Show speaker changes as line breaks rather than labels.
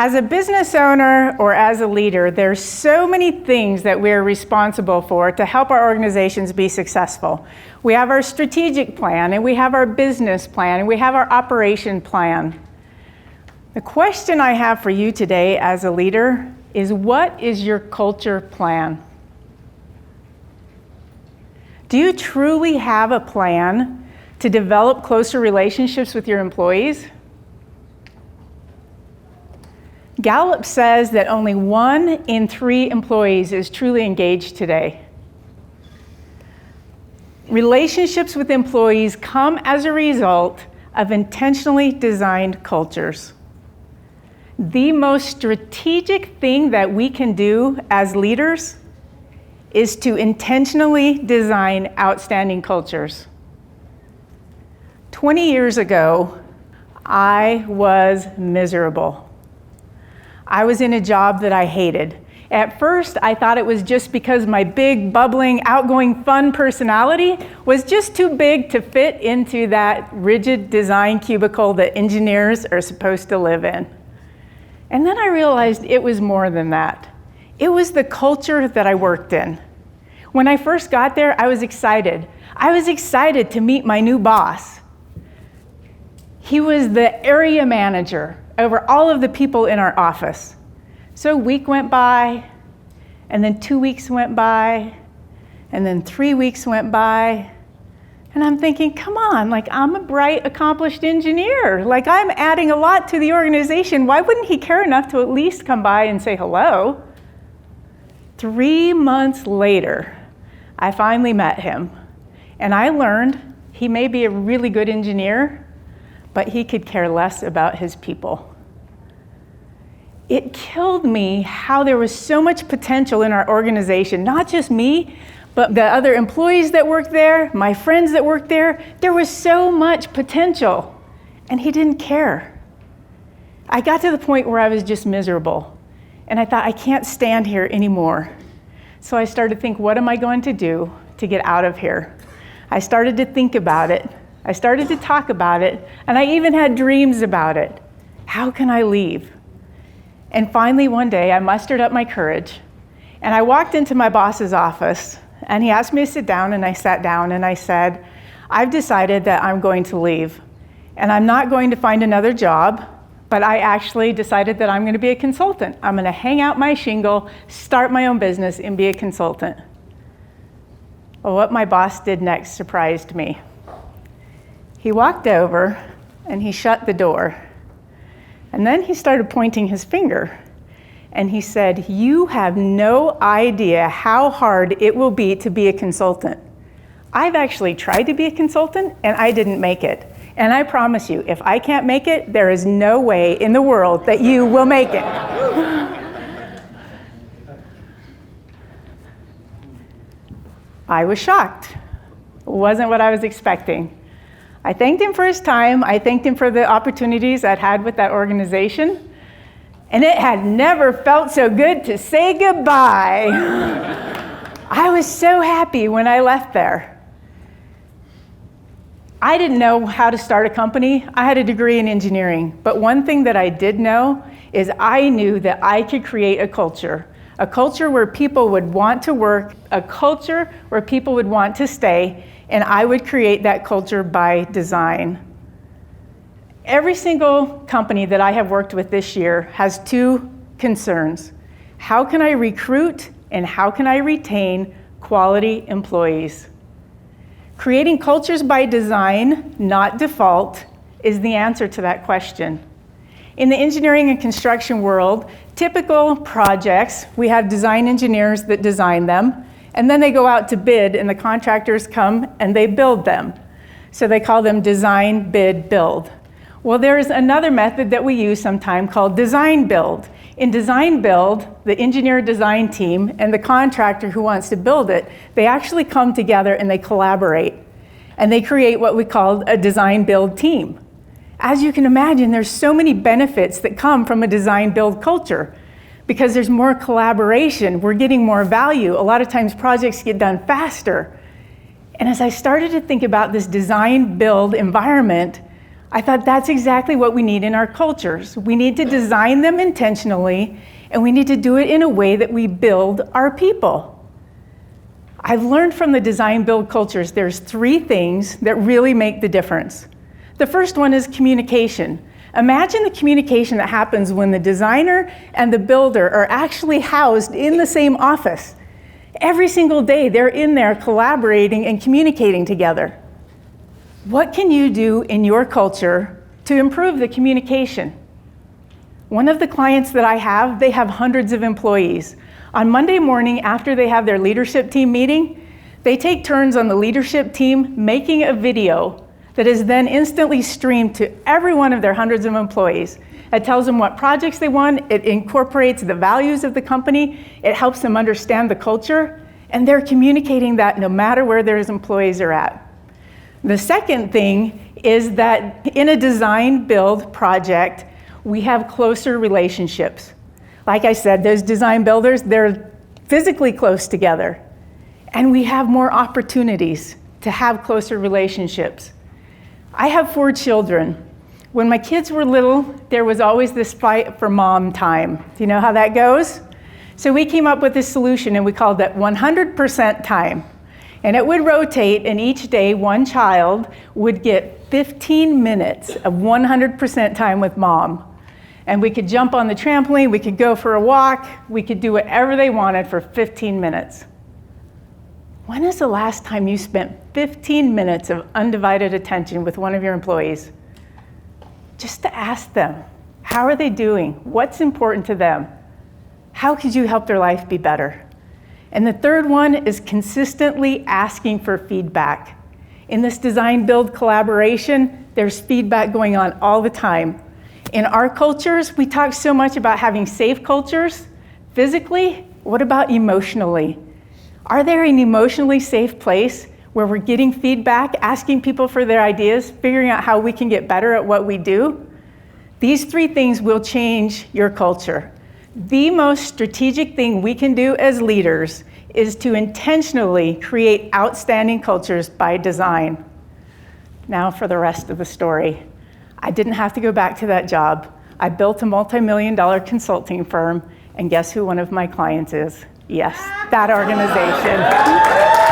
As a business owner or as a leader, there's so many things that we're responsible for to help our organizations be successful. We have our strategic plan, and we have our business plan, and we have our operation plan. The question I have for you today as a leader is, what is your culture plan? Do you truly have a plan to develop closer relationships with your employees? Gallup says that only 1 in 3 employees is truly engaged today. Relationships with employees come as a result of intentionally designed cultures. The most strategic thing that we can do as leaders is to intentionally design outstanding cultures. 20 years ago, I was miserable. I was in a job that I hated. At first, I thought it was just because my big, bubbling, outgoing, fun personality was just too big to fit into that rigid design cubicle that engineers are supposed to live in. And then I realized it was more than that. It was the culture that I worked in. When I first got there, I was excited. I was excited to meet my new boss. He was the area manager over all of the people in our office. So a week went by, and then 2 weeks went by, and then 3 weeks went by, and I'm thinking, come on, like, I'm a bright, accomplished engineer. Like, I'm adding a lot to the organization. Why wouldn't he care enough to at least come by and say hello? 3 months later, I finally met him, and I learned he may be a really good engineer, but he could care less about his people. It killed me how there was so much potential in our organization, not just me, but the other employees that worked there, my friends that worked there. There was so much potential, and he didn't care. I got to the point where I was just miserable, and I thought, I can't stand here anymore. So I started to think, what am I going to do to get out of here? I started to think about it. I started to talk about it, and I even had dreams about it. How can I leave? And finally, one day, I mustered up my courage, and I walked into my boss's office, and he asked me to sit down, and I sat down, and I said, I've decided that I'm going to leave, and I'm not going to find another job, but I actually decided that I'm going to be a consultant. I'm going to hang out my shingle, start my own business, and be a consultant. Well, what my boss did next surprised me. He walked over, and he shut the door. And then he started pointing his finger. And he said, you have no idea how hard it will be to be a consultant. I've actually tried to be a consultant, and I didn't make it. And I promise you, if I can't make it, there is no way in the world that you will make it. I was shocked. It wasn't what I was expecting. I thanked him for his time. I thanked him for the opportunities I'd had with that organization. And it had never felt so good to say goodbye. I was so happy when I left there. I didn't know how to start a company. I had a degree in engineering. But one thing that I did know is I knew that I could create a culture where people would want to work, a culture where people would want to stay, and I would create that culture by design. Every single company that I have worked with this year has 2 concerns. How can I recruit and how can I retain quality employees? Creating cultures by design, not default, is the answer to that question. In the engineering and construction world, typical projects, we have design engineers that design them, and then they go out to bid, and the contractors come and they build them. So they call them design, bid, build. Well, there's another method that we use sometimes called design build. In design build, the engineer design team and the contractor who wants to build it, they actually come together and they collaborate. And they create what we call a design build team. As you can imagine, there's so many benefits that come from a design build culture. Because there's more collaboration, we're getting more value. A lot of times projects get done faster. And as I started to think about this design build environment, I thought that's exactly what we need in our cultures. We need to design them intentionally, and we need to do it in a way that we build our people. I've learned from the design build cultures, there's 3 things that really make the difference. The first one is communication. Imagine the communication that happens when the designer and the builder are actually housed in the same office. Every single day, they're in there collaborating and communicating together. What can you do in your culture to improve the communication? One of the clients that I have, they have hundreds of employees. On Monday morning, after they have their leadership team meeting, they take turns on the leadership team making a video that is then instantly streamed to every one of their hundreds of employees. It tells them what projects they want, it incorporates the values of the company, it helps them understand the culture, and they're communicating that no matter where their employees are at. The second thing is that in a design build project, we have closer relationships. Like I said, those design builders, they're physically close together. And we have more opportunities to have closer relationships. I have 4 children. When my kids were little, there was always this fight for mom time. Do you know how that goes? So we came up with this solution and we called it 100% time. And it would rotate, and each day one child would get 15 minutes of 100% time with mom. And we could jump on the trampoline, we could go for a walk, we could do whatever they wanted for 15 minutes. When is the last time you spent 15 minutes of undivided attention with one of your employees? Just to ask them, how are they doing? What's important to them? How could you help their life be better? And the third one is consistently asking for feedback. In this design build collaboration, there's feedback going on all the time. In our cultures, we talk so much about having safe cultures. Physically, what about emotionally? Are there an emotionally safe place where we're getting feedback, asking people for their ideas, figuring out how we can get better at what we do? These 3 things will change your culture. The most strategic thing we can do as leaders is to intentionally create outstanding cultures by design. Now for the rest of the story. I didn't have to go back to that job. I built a multi-million-dollar consulting firm, and guess who one of my clients is? Yes, that organization.